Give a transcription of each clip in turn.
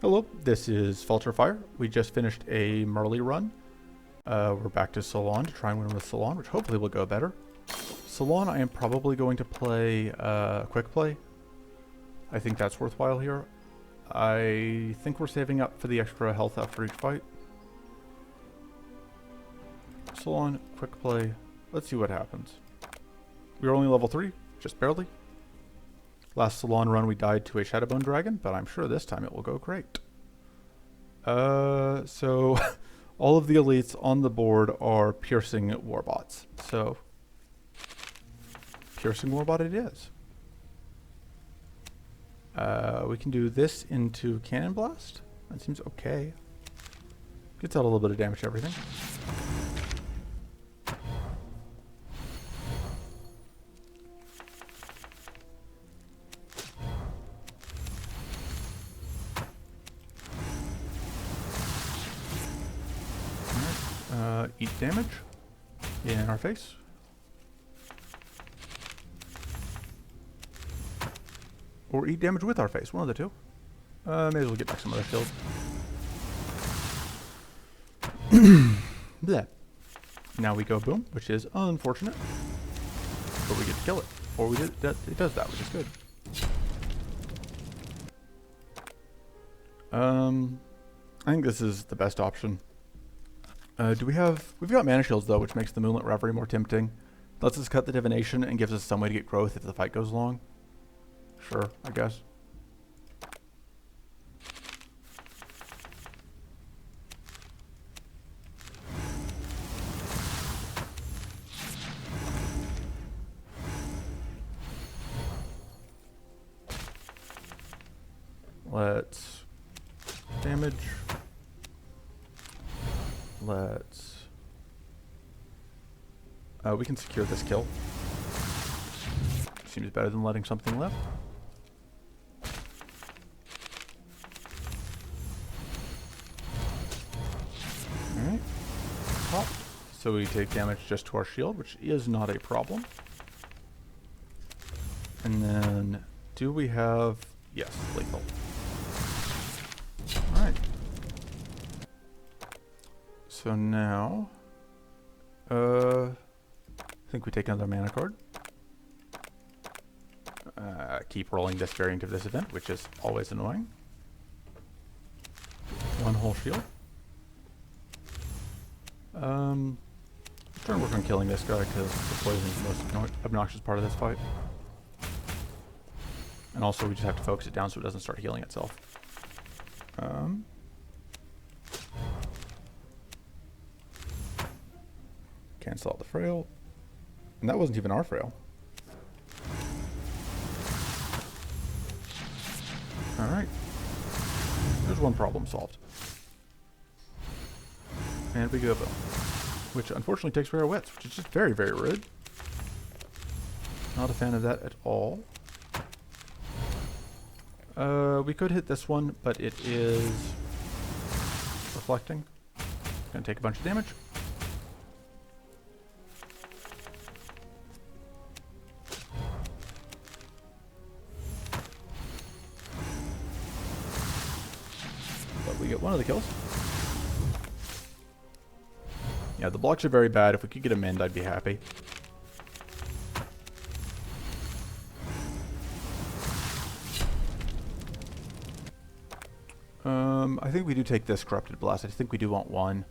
Hello, this is Falter Fire. We just finished a Merly run. We're back to Salon to try and win with Salon, which hopefully will go better. Salon, I am probably going to play Quick Play. I think that's worthwhile here. I think we're saving up for the extra health after each fight. Salon, Quick Play. Let's see what happens. We were only level 3, just barely. Last Salon run we died to a Shadowbone Dragon, but I'm sure this time it will go great. So all of the elites on the board are Piercing Warbots. So Piercing Warbot it is. We can do this into Cannon Blast. That seems okay. Gets out a little bit of damage to everything. Eat damage in our face. Or eat damage with our face, one of the two. May as well get back some other shield. Bleh. Now we go boom, which is unfortunate. But we get to kill it. Or we did, it does that, which is good. I think this is the best option. We've got mana shields though, which makes the Moonlit Reverie more tempting. Lets us cut the divination and gives us some way to get growth if the fight goes long. Sure, I guess. Let's damage. We can secure this kill. Seems better than letting something live. Alright. Pop. So we take damage just to our shield, which is not a problem. And then, do we have... Yes, lethal. Alright. So now... I think we take another mana card. Keep rolling this variant of this event, which is always annoying. One whole shield. Trying to work on killing this guy because the poison is the most obnoxious part of this fight. And also we just have to focus it down so it doesn't start healing itself. Cancel out the frail. And that wasn't even our frail. Alright. There's one problem solved. And we go boom. Which unfortunately takes away our wits, which is just very, very rude. Not a fan of that at all. We could hit this one, but it is reflecting. Gonna take a bunch of damage. We get one of the kills. Yeah, the blocks are very bad. If we could get a mend, I'd be happy. I think we do take this Corrupted Blast. I think we do want one.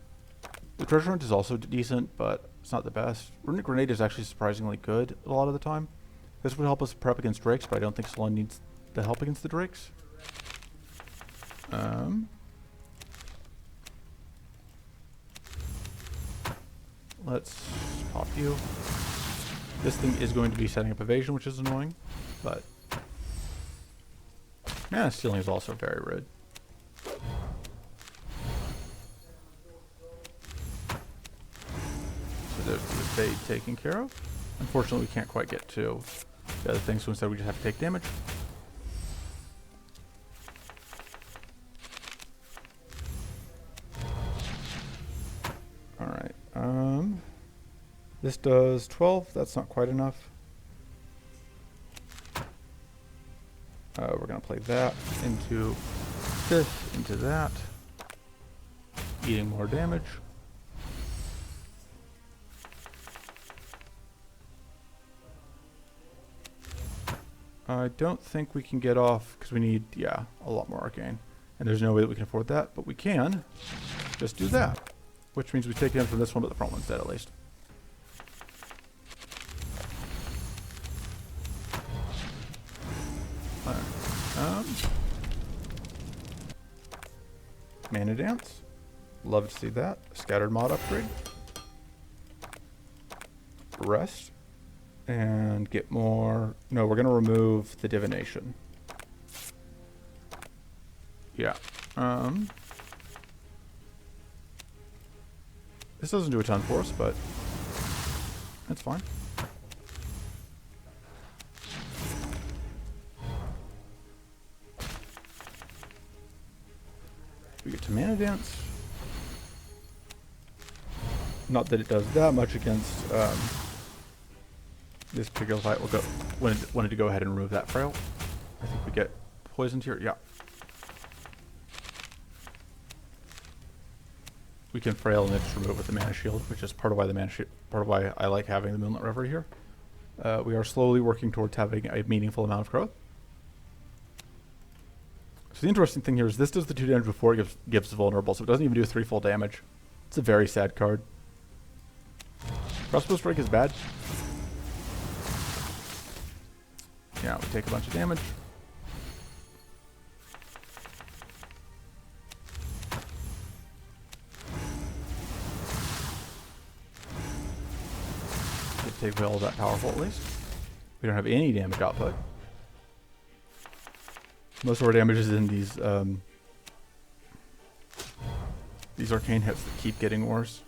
The Treasure Hunt is also decent, but it's not the best. Runic Grenade is actually surprisingly good a lot of the time. This would help us prep against Drakes, but I don't think Salon needs the help against the Drakes. Let's pop you. This thing is going to be setting up evasion, which is annoying, but mana stealing is also very rude. So there's the evade taken care of. Unfortunately, we can't quite get to the other thing, so instead we just have to take damage. Alright, this does 12, that's not quite enough. We're going to play that into this into that. Eating more damage. I don't think we can get off because we need, yeah, a lot more arcane. And there's no way that we can afford that, but we can just do that. Which means we take damage from this one, but the front one's dead at least. Mana Dance. Love to see that. Scattered Mod upgrade. Rest. And get more... No, we're going to remove the Divination. Yeah. This doesn't do a ton for us, but that's fine. We get to Mana Dance. Not that it does that much against this particular fight. We'll go wanted to go ahead and remove that frail. I think we get poisoned here. Yeah. We can frail and then just remove with the mana shield, which is part of why I like having the Moonlit Reverie here. We are slowly working towards having a meaningful amount of growth. So the interesting thing here is this does the 2 damage before it gives vulnerable, so it doesn't even do 3 full damage. It's a very sad card. Crossbow Strike is bad. Yeah, we take a bunch of damage. Take away all that powerful at least. We don't have any damage output. Most of our damage is in these arcane hits that keep getting worse.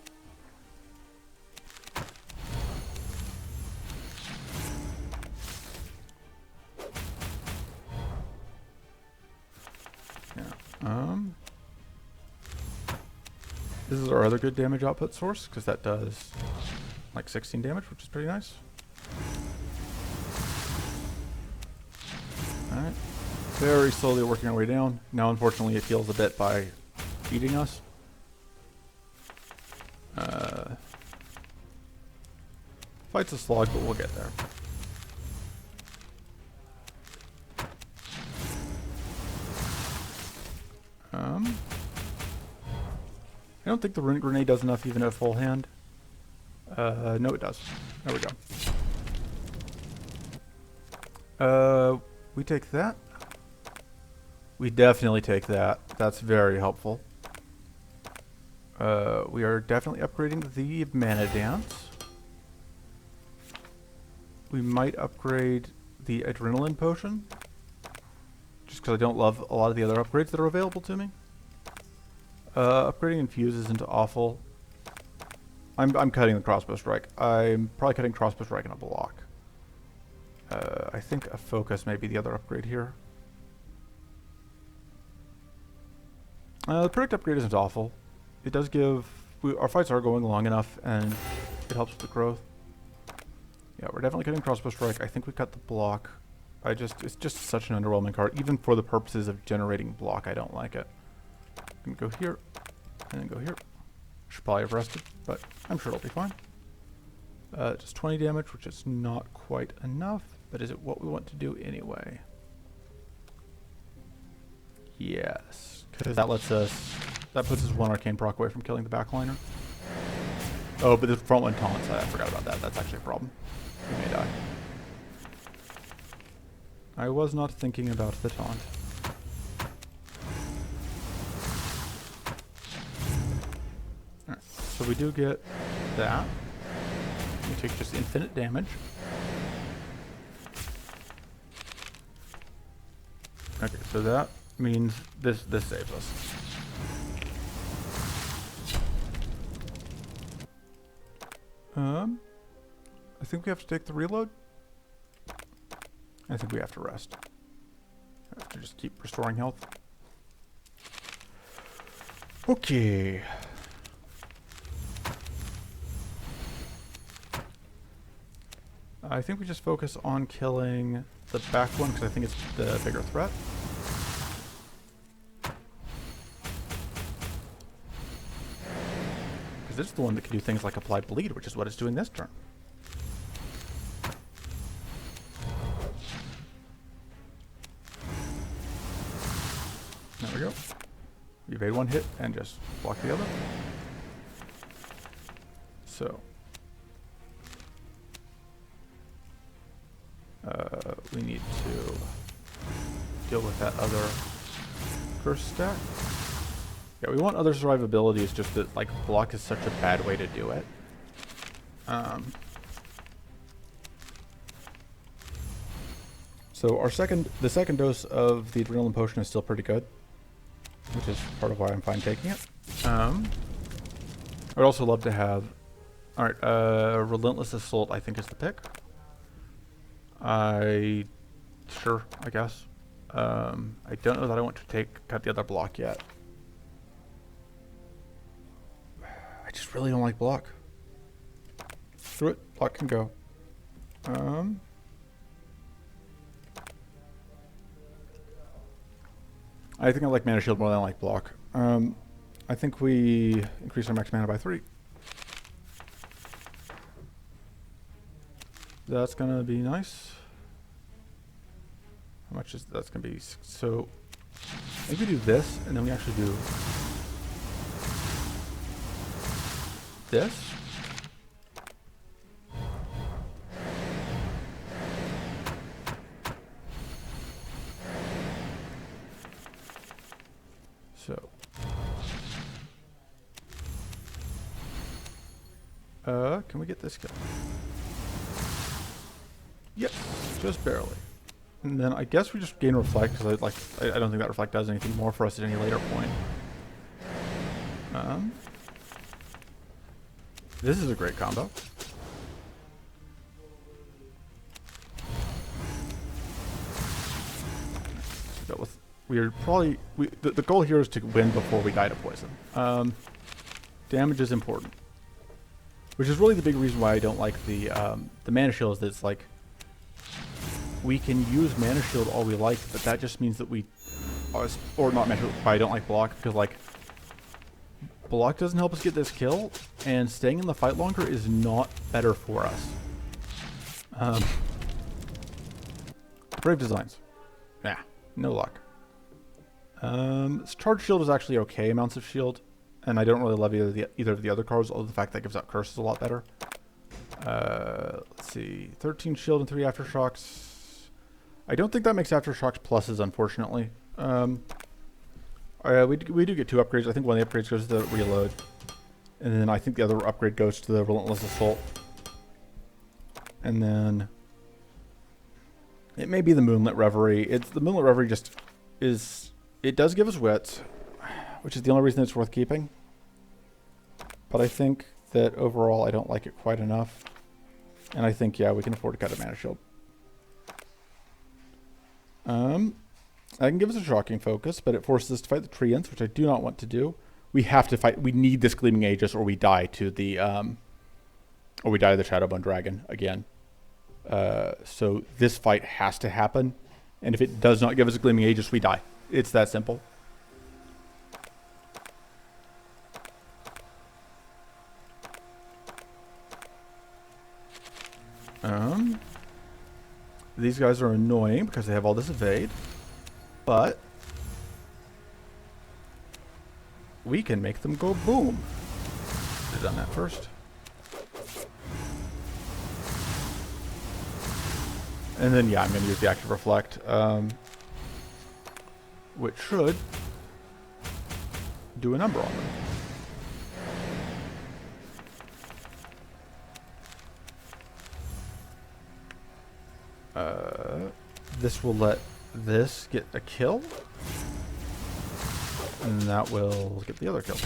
Yeah. This is our other good damage output source because that does like 16 damage, which is pretty nice. Alright. Very slowly working our way down. Now, unfortunately, it heals a bit by eating us. Fight's a slog, but we'll get there. I don't think the Runic Grenade does enough even at full hand. No, it does. There we go. We take that. We definitely take that. That's very helpful. We are definitely upgrading the Mana Dance. We might upgrade the Adrenaline Potion. Just because I don't love a lot of the other upgrades that are available to me. Upgrading Infuse isn't awful. I'm cutting the Crossbow Strike. I'm probably cutting Crossbow Strike in a block. I think a Focus may be the other upgrade here. The Predict upgrade isn't awful. It does give... our fights are going long enough, and it helps with the growth. Yeah, we're definitely cutting Crossbow Strike. I think we cut the block. It's just such an underwhelming card. Even for the purposes of generating block, I don't like it. I'm gonna go here, and then go here. Should probably have rested, but I'm sure it'll be fine. Just 20 damage, which is not quite enough, but is it what we want to do anyway? Yes, because that puts us 1 arcane proc away from killing the backliner. Oh, but the front one taunts, I forgot about that. That's actually a problem. We may die. I was not thinking about the taunt. Alright, so we do get that. We take just infinite damage. Okay, so that means this saves us. I think we have to take the reload. I think we have to rest. I have to just keep restoring health. Okay. I think we just focus on killing the back one because I think it's the bigger threat. because it's the one that can do things like apply bleed, which is what it's doing this turn. There we go. You evade one hit and just block the other. So we need to deal with that other curse stack. Yeah, we want other survivability. It's just that like block is such a bad way to do it. So the second dose of the adrenaline potion is still pretty good, which is part of why I'm fine taking it. I'd also love to have, all right, Relentless Assault I think is the pick. Sure, I guess. I don't know that I want to cut the other block yet. I just really don't like block. Screw it, block can go. I think I like Mana Shield more than I like block. I think we increase our max mana by 3. That's gonna be nice. How much is that's gonna be? So I think we do this, and then we actually do this. So can we get this kill? Yep, just barely. And then I guess we just gain reflect, because I don't think that reflect does anything more for us at any later point. This is a great combo. The goal here is to win before we die to poison. Damage is important, which is really the big reason why I don't like the mana shield. Is that it's like we can use mana shield all we like, but that just means that or not mana shield. I don't like block because like block doesn't help us get this kill, and staying in the fight longer is not better for us. Brave Designs, yeah, no luck. Charge Shield is actually okay amounts of shield, and I don't really love either of the other cards, although the fact that gives out curse is a lot better. Let's see, 13 shield and 3 aftershocks. I don't think that makes aftershocks pluses, unfortunately. We do get 2 upgrades. I think one of the upgrades goes to the reload, and then I think the other upgrade goes to the Relentless Assault. And then it may be the Moonlit Reverie. The Moonlit Reverie it does give us wits, which is the only reason it's worth keeping. But I think that overall I don't like it quite enough. And I think, yeah, we can afford to cut a mana shield. I can give us a shocking focus, but it forces us to fight the Treants, which I do not want to do. We have to fight. We need this Gleaming Aegis, or we die to the Shadowbone Dragon again. So this fight has to happen, and if it does not give us a Gleaming Aegis, we die. It's that simple. These guys are annoying because they have all this evade, but we can make them go boom. Should have done that first. And then, yeah, I'm going to use the active reflect, which should do a number on them. This will let this get a kill, and that will get the other kill.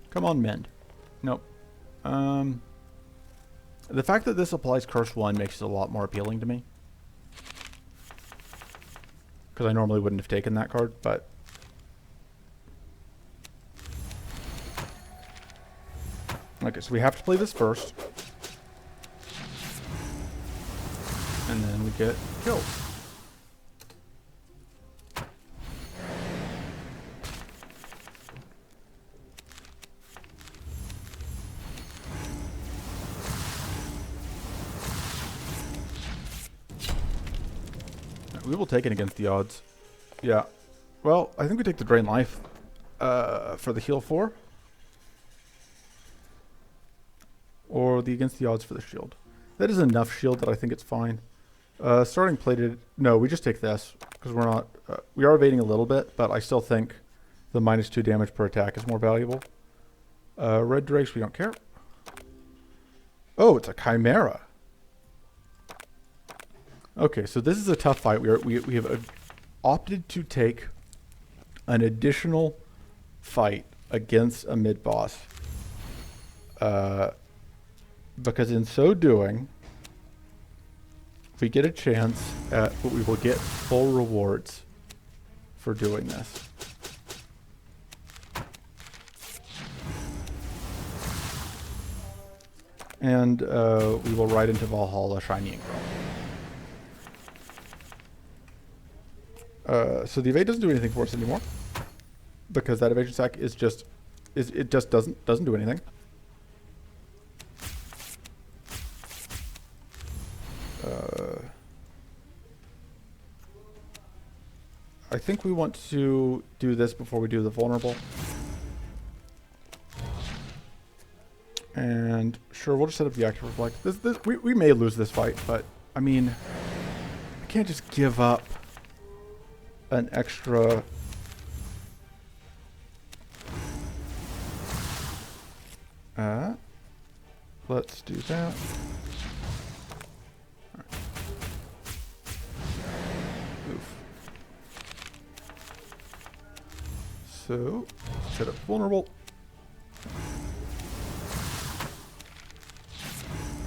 Come on, mend. Nope. The fact that this applies Curse 1 makes it a lot more appealing to me, because I normally wouldn't have taken that card, but okay, so we have to play this first, and then we get killed. We will take it against the odds. Yeah. Well, I think we take the Drain Life for the heal 4. Or the against the odds for the shield. That is enough shield that I think it's fine. Starting plated... No, we just take this. Because we're not... we are evading a little bit, but I still think the -2 damage per attack is more valuable. Red Drakes, we don't care. Oh, it's a Chimera. Okay, so this is a tough fight. We have opted to take an additional fight against a mid-boss. Because in so doing, we get a chance at what we will get full rewards for doing this. And we will ride into Valhalla Shiny and Grow. So the evade doesn't do anything for us anymore, because that evasion sack is just it just doesn't do anything. I think we want to do this before we do the vulnerable. And sure, we'll just set up the active reflect. We may lose this fight, but I mean, I can't just give up an extra. Let's do that. All right. Oof. So set up vulnerable.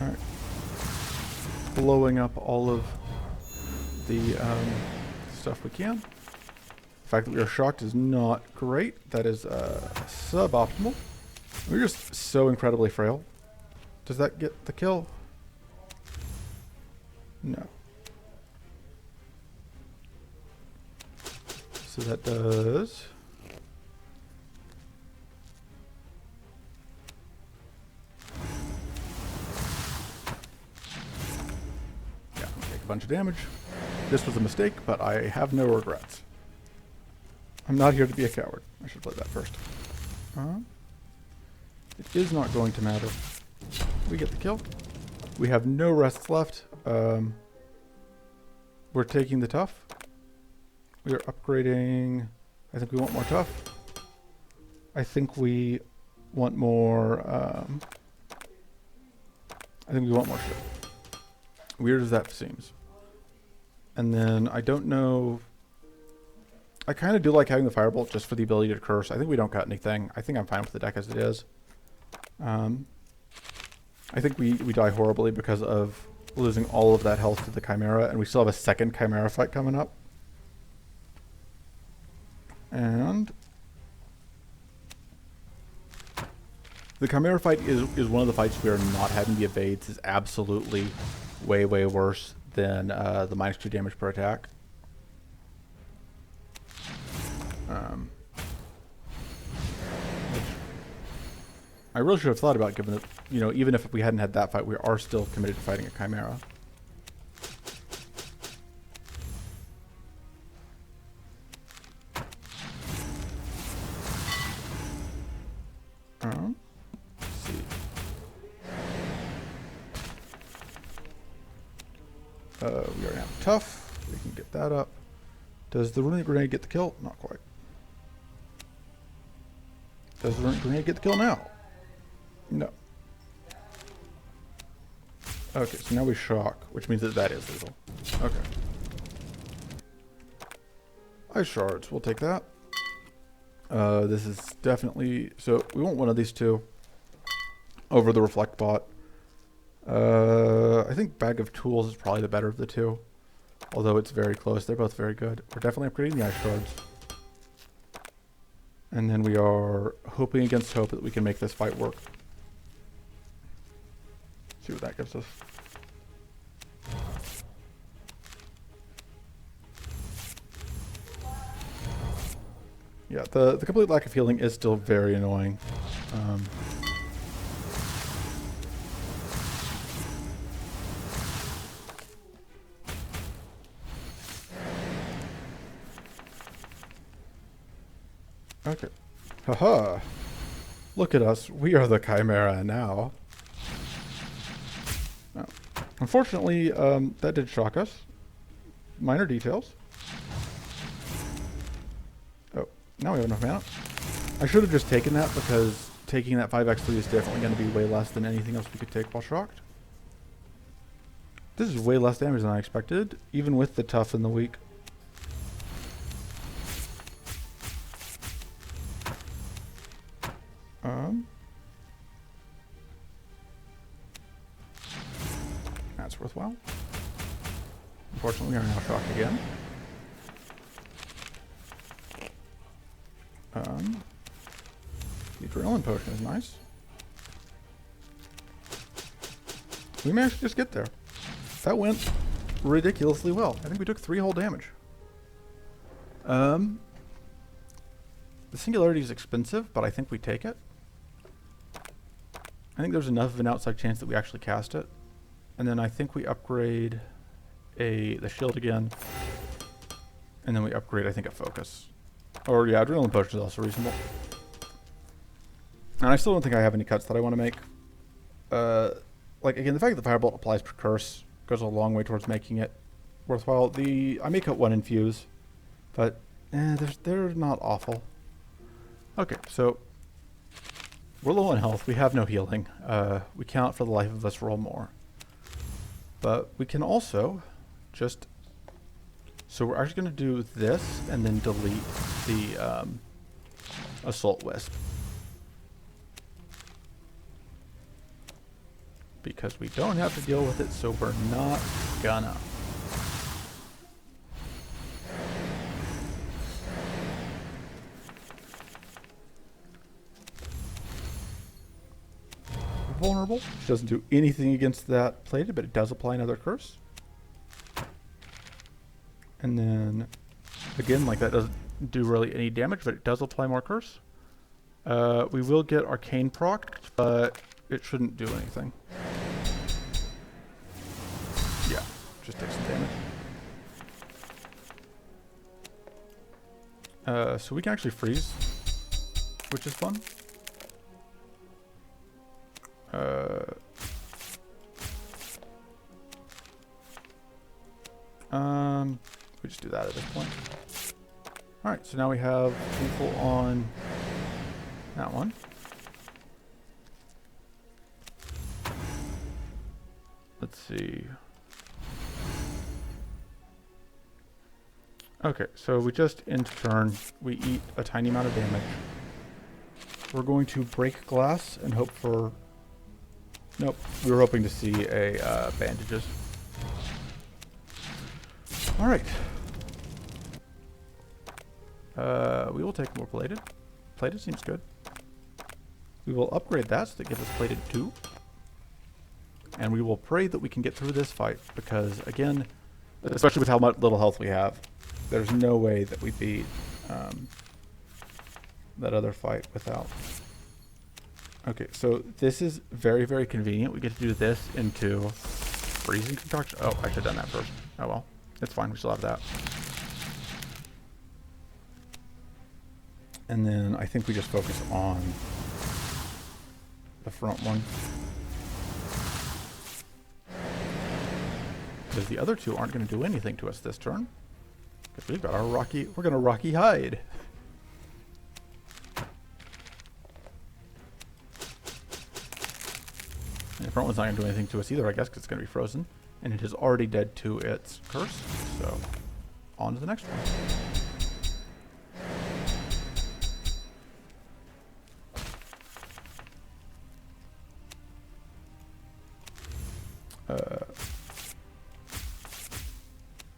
Alright. Blowing up all of the stuff we can. The fact that we are shocked is not great. That is suboptimal. We're just so incredibly frail. Does that get the kill? No. So that does... bunch of damage. This was a mistake, but I have no regrets. I'm not here to be a coward. I should play that first. It is not going to matter. We get the kill. We have no rests left. We're taking the tough. We are upgrading. I think we want more tough. I think we want more. I think we want more shit. Weird as that seems. And then I don't know. I kind of do like having the firebolt just for the ability to curse. I think we don't cut anything. I think I'm fine with the deck as it is. I think we die horribly because of losing all of that health to the Chimera, and we still have a second Chimera fight coming up. And the Chimera fight is one of the fights we are not having the evades. Is absolutely way worse than the -2 damage per attack. I really should have thought about giving it, you know, even if we hadn't had that fight, we are still committed to fighting a Chimera. Let's see. We already have tough. We can get that up. Does the Runic Grenade get the kill? Not quite. Does the Runic Grenade get the kill now? No. Okay, so now we shock, which means that that is lethal. Okay. Ice shards, we'll take that. This is definitely... So, we want one of these two over the reflect bot. I think Bag of Tools is probably the better of the two. Although it's very close. They're both very good. We're definitely upgrading the ice shards. And then we are hoping against hope that we can make this fight work. See what that gives us. Yeah, the complete lack of healing is still very annoying. Okay. Haha. Look at us. We are the Chimera now. Oh. Unfortunately, that did shock us. Minor details. Oh, now we have enough mana. I should have just taken that because taking that 5x3 is definitely going to be way less than anything else we could take while shocked. This is way less damage than I expected, even with the tough and the weak. That's worthwhile. Unfortunately, we are now shocked again. The adrenaline potion is nice. We managed to just get there. That went ridiculously well. I think we took 3 whole damage. The singularity is expensive, but I think we take it. I think there's enough of an outside chance that we actually cast it. And then I think we upgrade the shield again. And then we upgrade, I think, a focus. Or yeah, adrenaline potion is also reasonable. And I still don't think I have any cuts that I want to make. Like, again, the fact that the Firebolt applies per curse goes a long way towards making it worthwhile. I may cut 1 infuse, but they're not awful. Okay, so we're low on health. We have no healing. We cannot for the life of us roll more. But we can also just... So we're actually going to do this and then delete the Assault Wisp. Because we don't have to deal with it, so we're not gonna. Vulnerable. Which doesn't do anything against that plated, but it does apply another curse. And then, again, like that doesn't do really any damage, but it does apply more curse. We will get Arcane procced, but it shouldn't do anything. Yeah, just take some damage. So we can actually freeze, which is fun. We just do that at this point. Alright, so now we have people on that one. Let's see. Okay, so we just end turn. We eat a tiny amount of damage. We're going to break glass and hope for... Nope, we were hoping to see a bandages. Alright. We will take more plated. Plated seems good. We will upgrade that so that gives us plated 2. And we will pray that we can get through this fight because, again, especially with how much little health we have, there's no way that we beat that other fight without. Okay, so this is very, very convenient. We get to do this into freezing concoction. Oh, I should have done that first. Oh well, it's fine. We still have that. And then I think we just focus on the front one. Because the other two aren't going to do anything to us this turn. Because we've got our rocky... We're going to rocky hide. And the front one's not going to do anything to us either, I guess, because it's going to be frozen. And it is already dead to its curse. So, on to the next one.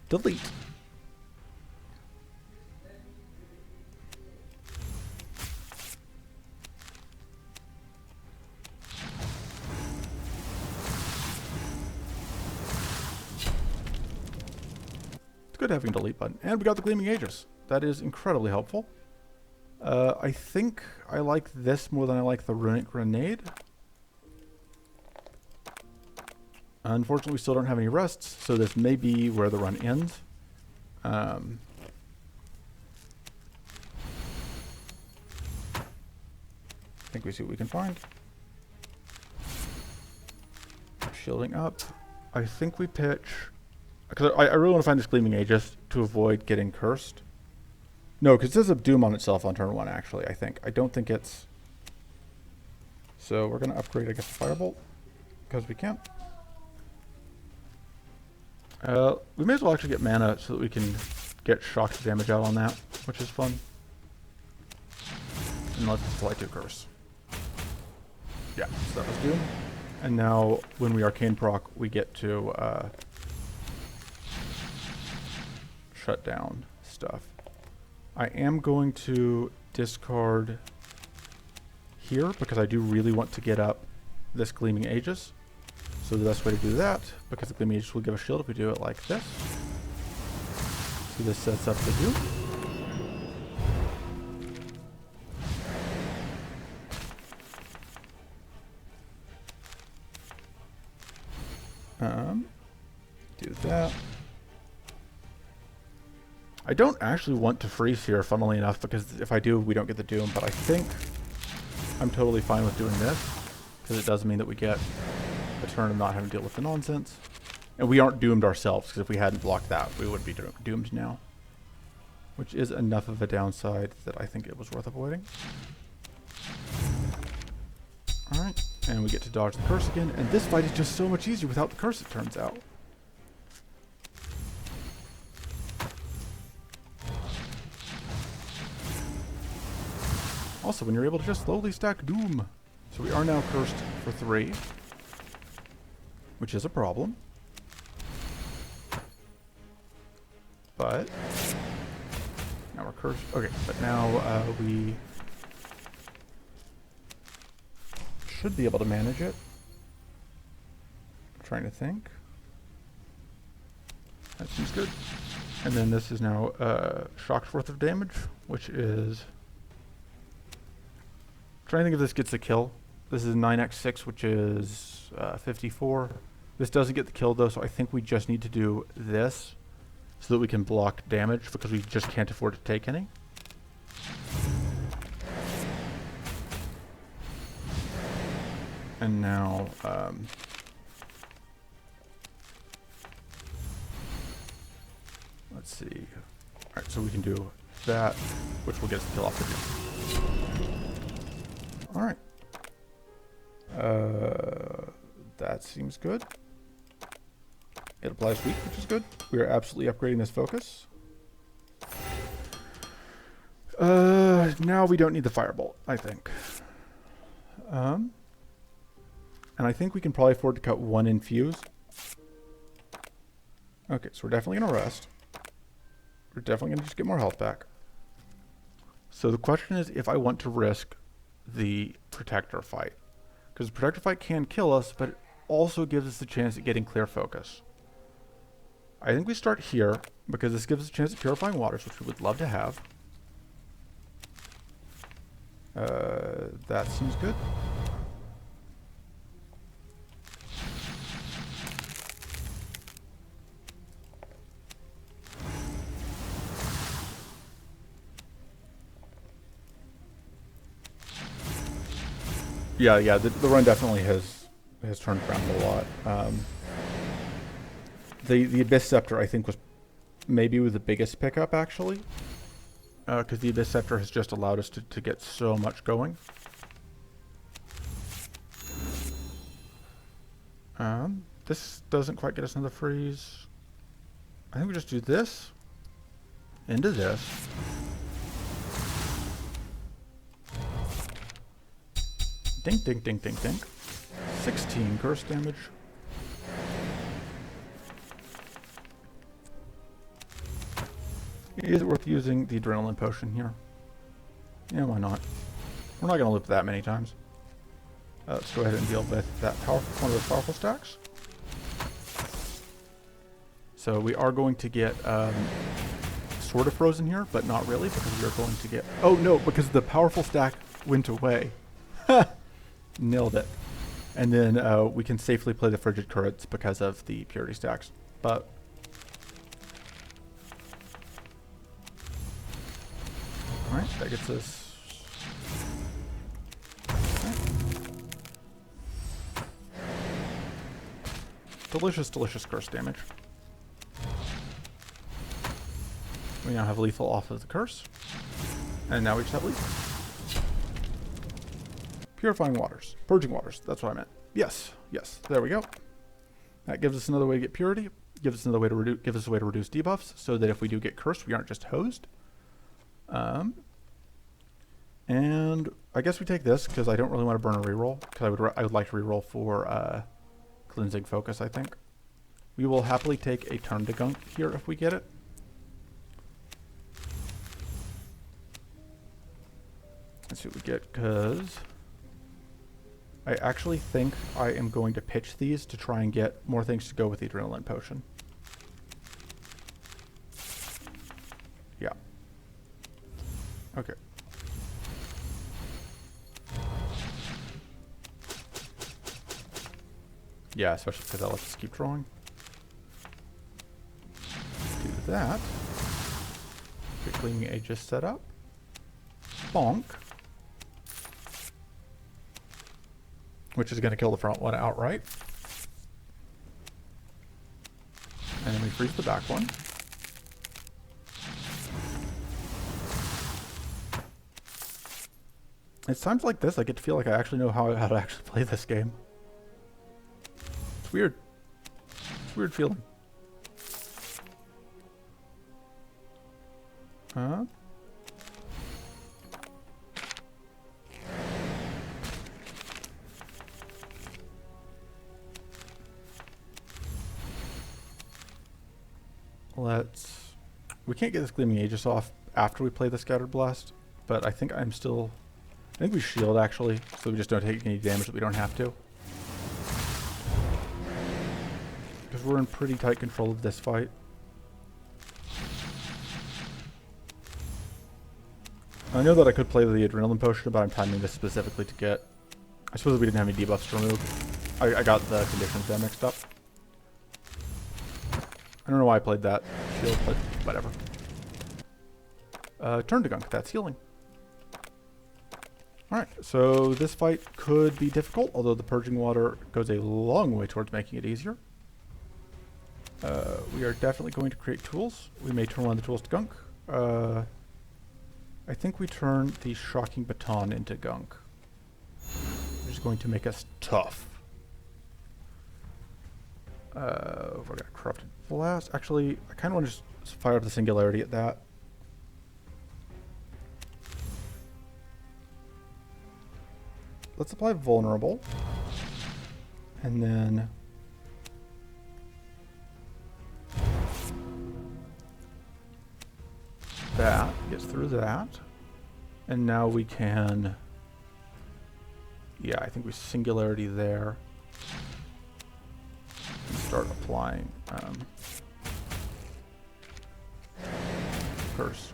Delete. It's good having a delete button. And we got the Gleaming Aegis. That is incredibly helpful. I think I like this more than I like the Runic Grenade. Unfortunately, we still don't have any rests, so this may be where the run ends. think we see what we can find. Shielding up. I think we pitch... Because I really want to find this Gleaming Aegis to avoid getting cursed. No, because it does a Doom on itself on turn 1, actually, I think. I don't think it's... So we're going to upgrade, I guess, the Firebolt. Because we can. We may as well actually get mana so that we can get shock damage out on that, which is fun. And let's fly to Curse. Yeah, so that was Doom. And now, when we Arcane proc, we get to shut down stuff. I am going to discard here, because I do really want to get up this Gleaming Aegis. So the best way to do that, because the Gleaming Aegis will give a shield if we do it like this. So this sets up the Doom. Do that. I don't actually want to freeze here, funnily enough, because if I do, we don't get the Doom, but I think I'm totally fine with doing this, because it does mean that we get a turn of not having to deal with the nonsense. And we aren't doomed ourselves, because if we hadn't blocked that, we would be doomed now. Which is enough of a downside that I think it was worth avoiding. Alright, and we get to dodge the curse again, and this fight is just so much easier without the curse, it turns out. Also, when you're able to just slowly stack Doom. So we are now cursed for 3. Which is a problem. But now we're cursed. Okay, but now we should be able to manage it. I'm trying to think. That seems good. And then this is now shock's worth of damage, which is... Trying to think if this gets the kill. This is 9x6, which is 54. This doesn't get the kill though, so I think we just need to do this so that we can block damage, because we just can't afford to take any. And now, let's see. Alright, so we can do that, which will get us the kill off the Doom. Alright. That seems good. It applies weak, which is good. We are absolutely upgrading this focus. Now we don't need the Firebolt, I think. And I think we can probably afford to cut 1 infuse. Okay, so we're definitely going to rest. We're definitely going to just get more health back. So the question is if I want to risk the Protector fight. Because the Protector fight can kill us, but it also gives us the chance at getting clear focus. I think we start here, because this gives us a chance at Purifying Waters, which we would love to have. That seems good. Yeah, the run definitely has turned around a lot. The Abyss Scepter, I think, was maybe the biggest pickup, actually. Because the Abyss Scepter has just allowed us to get so much going. This doesn't quite get us another freeze. I think we just do this into this. Dink, dink, dink, dink, dink. 16 curse damage. Is it worth using the Adrenaline Potion here? Yeah, why not? We're not going to loop that many times. Let's go ahead and deal with that one of those powerful stacks. So we are going to get sort of frozen here, but not really, because we are going to get... Oh no, because the powerful stack went away. Nailed it. And then we can safely play the Frigid Currents because of the Purity stacks. But... Alright, that gets us... Delicious, delicious curse damage. We now have lethal off of the curse. And now we just have lethal. Purifying waters. Purging waters. That's what I meant. Yes. Yes. There we go. That gives us another way to get purity. Gives us another way to reduce debuffs, so that if we do get cursed, we aren't just hosed. And I guess we take this because I don't really want to burn a reroll, because I would like to reroll for cleansing focus. I think we will happily take a turn to gunk here if we get it. Let's see what we get, because I actually think I am going to pitch these to try and get more things to go with the adrenaline potion. Yeah. Okay. Yeah, especially because that lets us keep drawing. Do that. Get Gleaming Aegis set up. Bonk. Which is going to kill the front one outright. And then we freeze the back one. It's times like this I get to feel like I actually know how to actually play this game. It's weird. It's a weird feeling. Huh? We can't get this Gleaming Aegis off after we play the Scattered Blast, but I think I think we shield actually, so we just don't take any damage that we don't have to. Because we're in pretty tight control of this fight. I know that I could play the Adrenaline Potion, but I'm timing this specifically to get... I suppose we didn't have any debuffs to remove. I got the conditions there mixed up. I don't know why I played that shield, but whatever. Turn to gunk, that's healing. Alright, so this fight could be difficult, although the Purging Water goes a long way towards making it easier. We are definitely going to create tools. We may turn one of the tools to gunk. I think we turn the Shocking Baton into gunk, which is going to make us tough. We're going to Corrupted Blast. Actually, I kind of want to just fire up the Singularity at that. Let's apply Vulnerable. And then... that gets through that. And now we can... yeah, I think we Singularity there. And start applying Curse.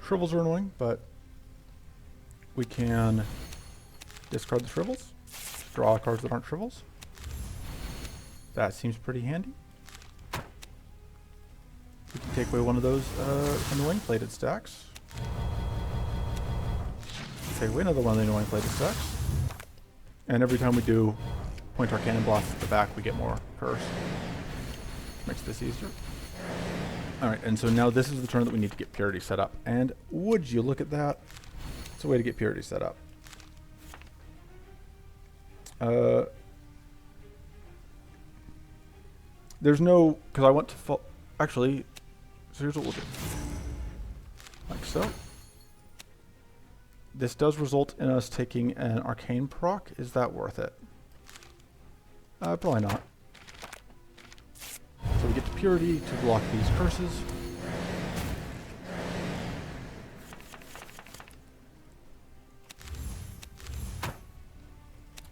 Shrivels are annoying, but we can discard the Shrivels, draw cards that aren't Shrivels. That seems pretty handy. We can take away one of those annoying plated stacks. Take away another one of the annoying plated stacks. And every time we do Point our Cannon Blast at the back, we get more Curse. Makes this easier. Alright, and so now this is the turn that we need to get Purity set up. And would you look at that? It's a way to get Purity set up. There's no... because I want to... actually, so here's what we'll do. Like so. This does result in us taking an Arcane proc. Is that worth it? Probably not. So we get to Purity to block these curses.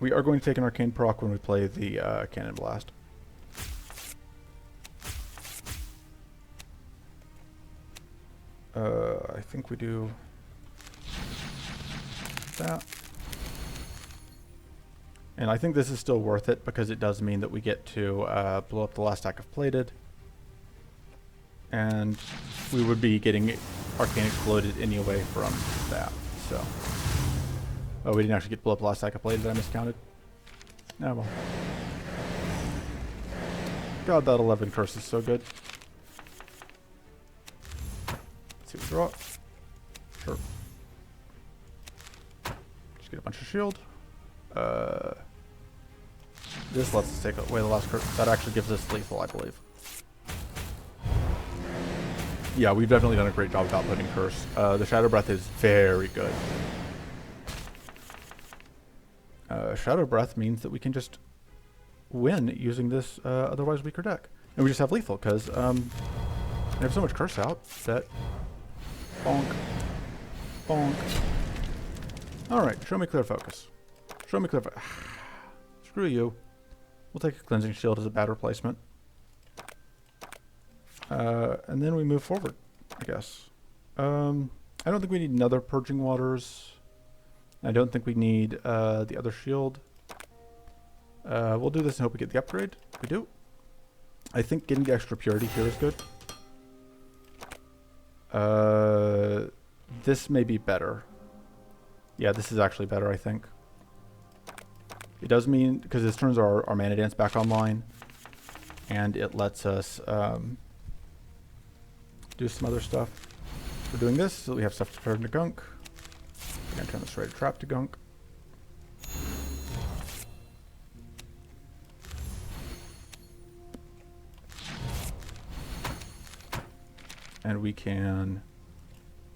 We are going to take an Arcane proc when we play the Cannon Blast. I think we do that. And I think this is still worth it because it does mean that we get to blow up the last stack of plated. And we would be getting Arcane exploded anyway from that. So Oh, we didn't actually get blow up the last stack of blade that I miscounted. Oh well. God, that 11 curse is so good. Let's see what we draw. Sure. Just get a bunch of shield. This lets us take away the last curse. That actually gives us lethal, I believe. Yeah, we've definitely done a great job of outputting curse. The Shadow Breath is very good. Shadow Breath means that we can just win using this otherwise weaker deck. And we just have lethal because we have so much curse out that bonk, bonk. Alright, show me clear focus. Show me clear focus. Screw you. We'll take a cleansing shield as a bad replacement. And then we move forward, I guess. I don't think we need another Purging Waters. I don't think we need the other shield. We'll do this and hope we get the upgrade. We do. I think getting the extra purity here is good. This may be better. Yeah, this is actually better, I think. It does mean, because this turns our mana dance back online, and it lets us do some other stuff. We're doing this so we have stuff to turn to gunk. We're going to turn this Raider Trap to gunk. And we can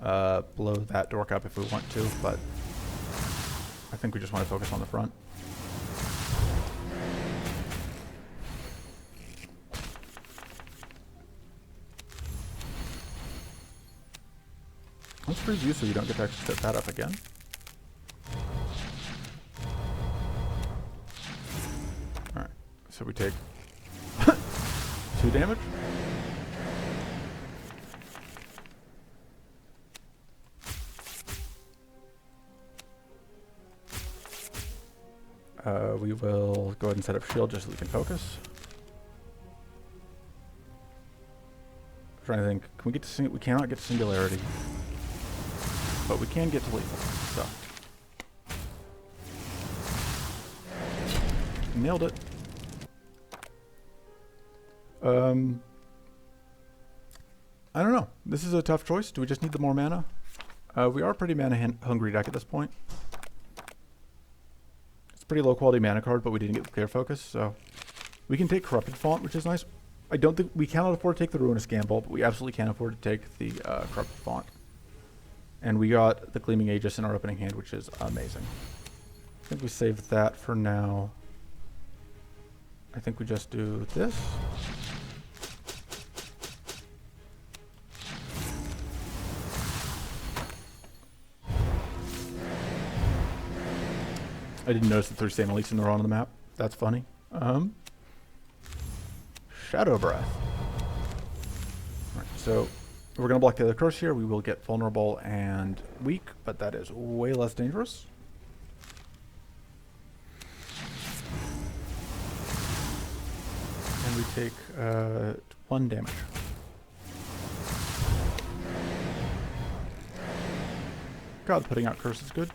blow that dork up if we want to, but I think we just want to focus on the front. Let's freeze you so you don't get to actually set that up again. Alright, so we take 2 damage. We will go ahead and set up shield just so we can focus. I'm trying to think, can we get to we cannot get to singularity, but we can get to lethal. So nailed it. I don't know. This is a tough choice. Do we just need the more mana? We are a pretty mana hungry deck at this point. Pretty low quality mana card, but we didn't get the clear focus, so we can take Corrupted Font, which is nice. I don't think we cannot afford to take the Ruinous Gamble, but we absolutely can afford to take the Corrupted Font. And we got the Gleaming Aegis in our opening hand, which is amazing. I think we save that for now. I think we just do this. I didn't notice the 3 same elites in the on the map. That's funny. Shadow Breath. Alright, so we're going to block the other curse here. We will get vulnerable and weak, but that is way less dangerous. And we take 1 damage. God, putting out curse is good.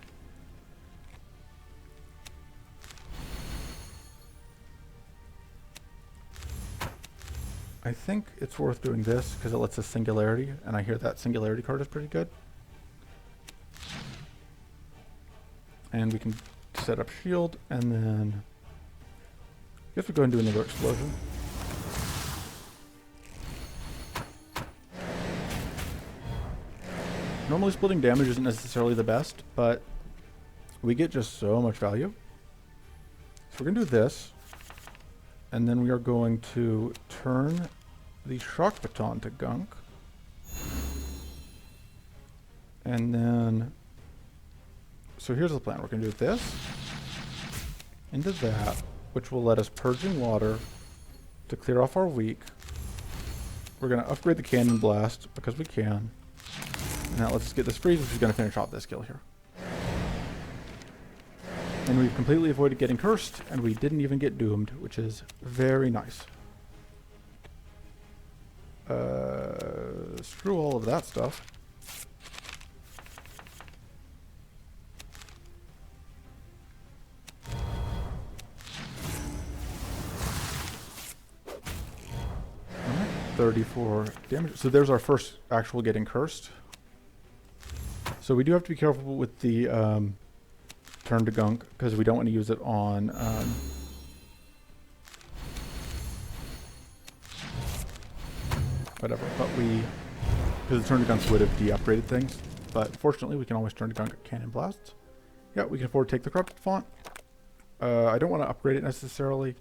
I think it's worth doing this because it lets us singularity, and I hear that singularity card is pretty good. And we can set up shield, and then I guess we go and do another explosion. Normally splitting damage isn't necessarily the best, but we get just so much value. So we're going to do this. And then we are going to turn the Shock Baton to gunk. And then, so here's the plan. We're going to do this into that, which will let us Purging Water to clear off our weak. We're going to upgrade the Cannon Blast because we can. And that lets us get this freeze, which is going to finish off this skill here. And we've completely avoided getting cursed, and we didn't even get doomed, which is very nice. Screw all of that stuff. 34 damage. So there's our first actual getting cursed. So we do have to be careful with the turn to gunk, because we don't want to use it on whatever, but because the turn to gunks would have de-upgraded things, but fortunately we can always turn to gunk at cannon blasts. Yeah, we can afford to take the corrupted font. I don't want to upgrade it necessarily.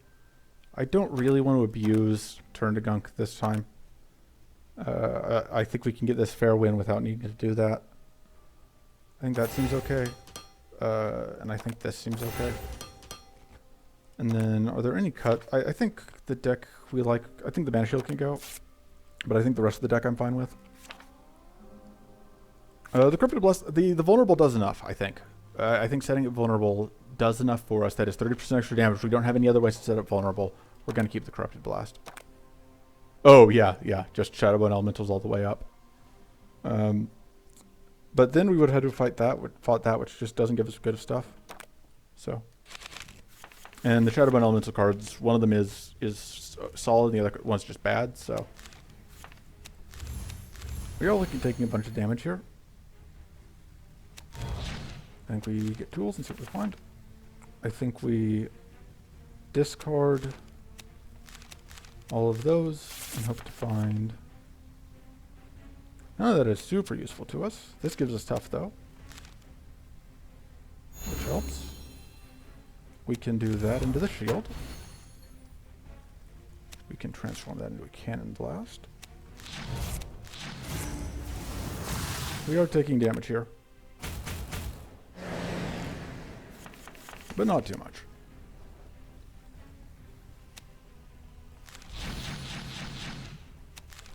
I don't really want to abuse turn to gunk this time. I think we can get this fair win without needing to do that. I think that seems okay. And I think this seems okay. And then, are there any cuts? I think the deck we like, I think the Mana Shield can go. But I think the rest of the deck I'm fine with. The Corrupted Blast, the Vulnerable does enough, I think. I think setting it Vulnerable does enough for us. That is 30% extra damage. We don't have any other ways to set it Vulnerable. We're going to keep the Corrupted Blast. Oh, yeah. Just Shadowbone Elementals all the way up. But then we would have had to fought that, which just doesn't give us good stuff. So. And the Shadowbone Elemental cards, one of them is solid, and the other one's just bad, so. We are looking at taking a bunch of damage here. I think we get tools and see what we find. I think we discard all of those and hope to find... None of that is super useful to us. This gives us tough though, which helps. We can do that into the shield. We can transform that into a cannon blast. We are taking damage here, but not too much.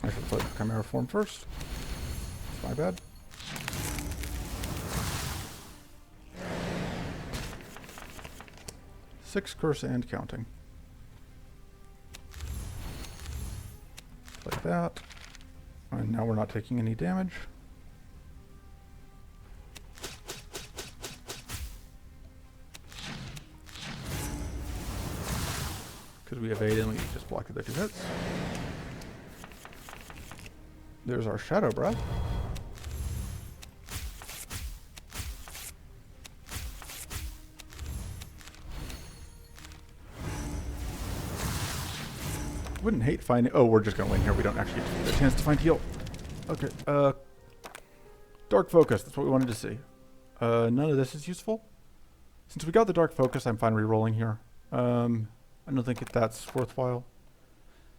I should play the Chimera form first. It's my bad. Six curse and counting. Like that. And now we're not taking any damage. Because we evade and we just block the 2 hits. There's our Shadow Breath. Wouldn't hate finding... Oh, we're just going to win here. We don't actually get a chance to find heal. Okay. Dark Focus. That's what we wanted to see. None of this is useful. Since we got the Dark Focus, I'm fine re-rolling here. I don't think that's worthwhile.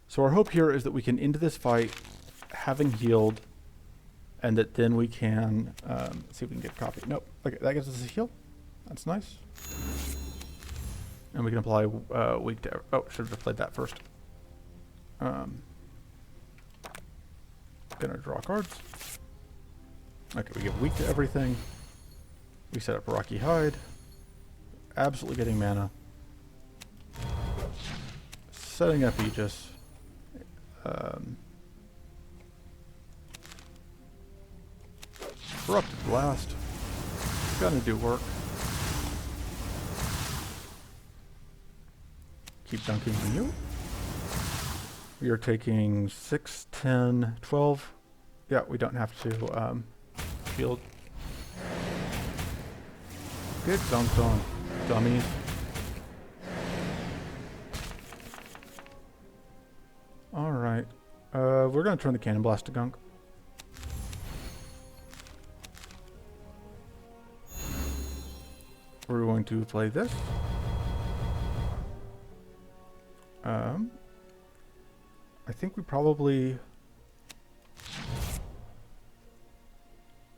So our hope here is that we can end this fight having healed, and that then we can see if we can get a copy. Nope. Okay, that gives us a heal. That's nice. And we can apply weak to... Oh, should have played that first. Gonna draw cards. Okay, we give weak to everything. We set up Rocky Hide. Absolutely getting mana. Setting up Aegis. Corrupted Blast. Gonna do work. Keep dunking on you. We are taking 6, 10, 12. Yeah, we don't have to shield. Get dunked on, dummies. Alright. We're going to turn the Cannon Blast to gunk. We're going to play this. I think we probably...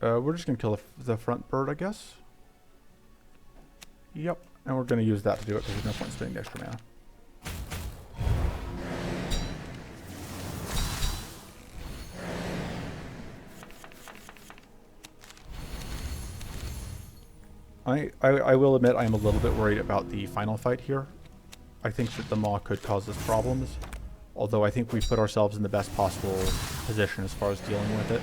we're just going to kill the front bird, I guess. Yep. And we're going to use that to do it because there's no point in spending the extra mana. I will admit I am a little bit worried about the final fight here. I think that the Maw could cause us problems. Although I think we've put ourselves in the best possible position as far as dealing with it.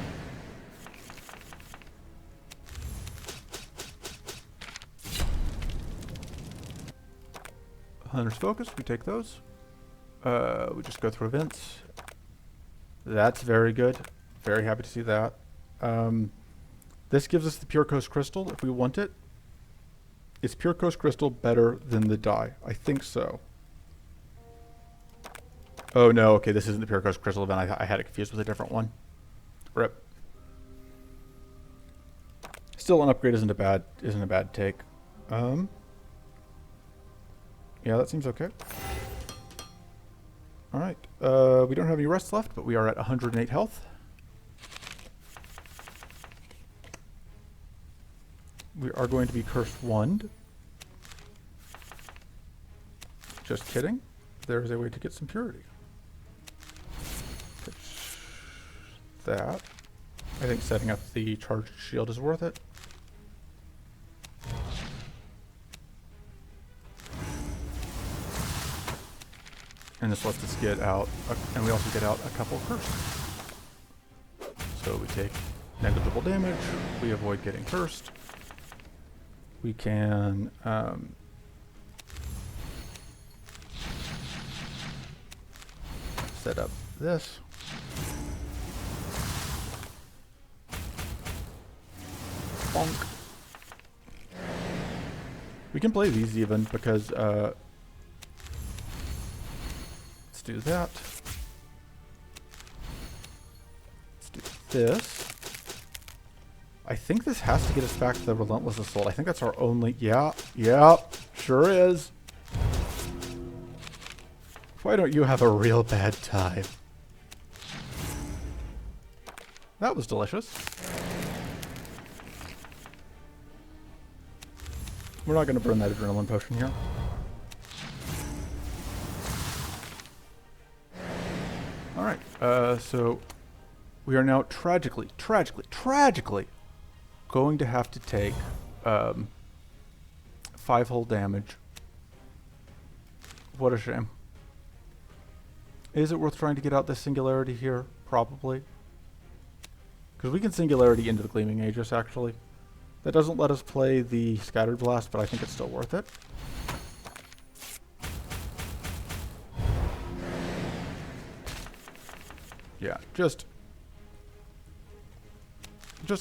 Hunter's Focus, we take those. We just go through events. That's very good. Very happy to see that. This gives us the Pure Coast Crystal if we want it. Is Pure Coast Crystal better than the dye? I think so. Oh no, okay, this isn't the Pure Coast Crystal event. I had it confused with a different one. Rip. Still, an upgrade isn't a bad take. Yeah, that seems okay. All right, we don't have any rests left, but we are at 108 health. We are going to be cursed one. Just kidding. There is a way to get some purity. Pitch that. I think setting up the charged shield is worth it. And this lets us get out, and we also get out a couple of curses. So we take negligible damage, we avoid getting cursed. We can set up this. Bonk. We can play these even because let's do that. Let's do this. I think this has to get us back to the Relentless Assault. I think that's our only... Yeah, sure is. Why don't you have a real bad time? That was delicious. We're not going to burn that adrenaline potion here. Alright, so we are now tragically going to have to take 5 hull damage. What a shame. Is it worth trying to get out this Singularity here? Probably. Because we can Singularity into the Gleaming Aegis, actually. That doesn't let us play the Scattered Blast, but I think it's still worth it. Yeah, just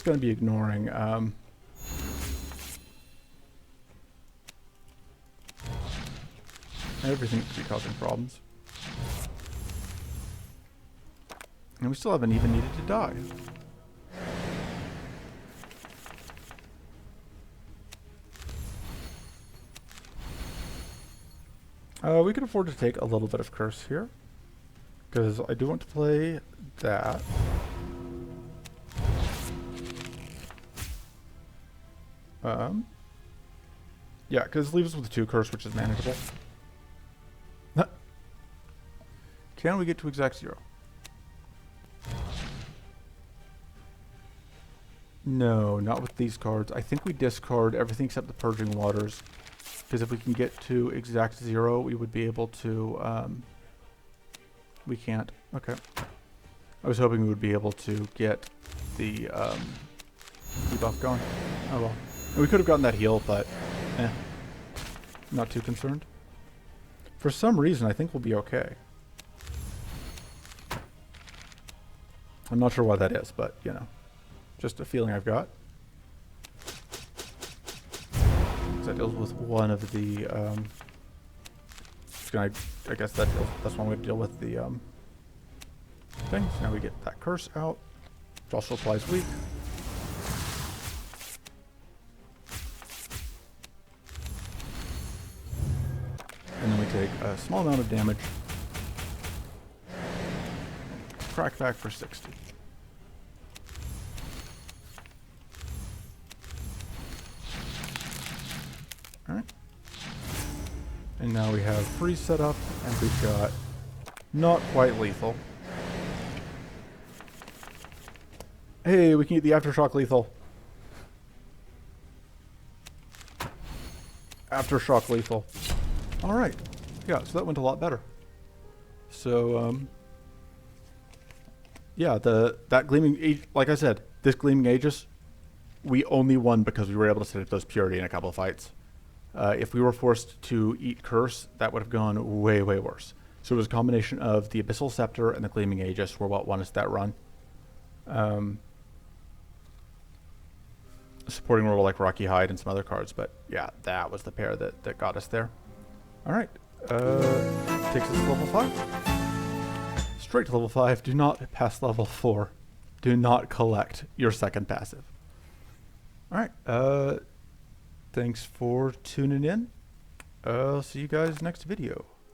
going to be ignoring everything that could be causing problems. And we still haven't even needed to die. We could afford to take a little bit of curse here, because I do want to play that. Yeah, because it leaves us with 2 curse, which is manageable. Can we get to exact 0? No, not with these cards. I think we discard everything except the Purging Waters. Because if we can get to exact 0, we would be able to, we can't. Okay. I was hoping we would be able to get the debuff going. Oh well. And we could have gotten that heal, but not too concerned. For some reason, I think we'll be okay. I'm not sure why that is, but, you know, just a feeling I've got. That deals with one of the, I guess that's one way to deal with the things. Now we get that curse out, which also applies weak. And then we take a small amount of damage. Crack back for 60. Alright. And now we have freeze set up, and we've got not quite lethal. Hey, we can get the Aftershock lethal. Aftershock lethal. Alright. Yeah, so that went a lot better. So, yeah, that Gleaming, like I said, this Gleaming Aegis, we only won because we were able to set up those Purity in a couple of fights. If we were forced to eat Curse, that would have gone way, way worse. So it was a combination of the Abyssal Scepter and the Gleaming Aegis were what won us that run. Supporting role like Rocky Hide and some other cards, but yeah, that was the pair that got us there. Alright, takes us to level 5. Straight to level 5, do not pass level 4. Do not collect your second passive. Alright, thanks for tuning in. I'll see you guys next video.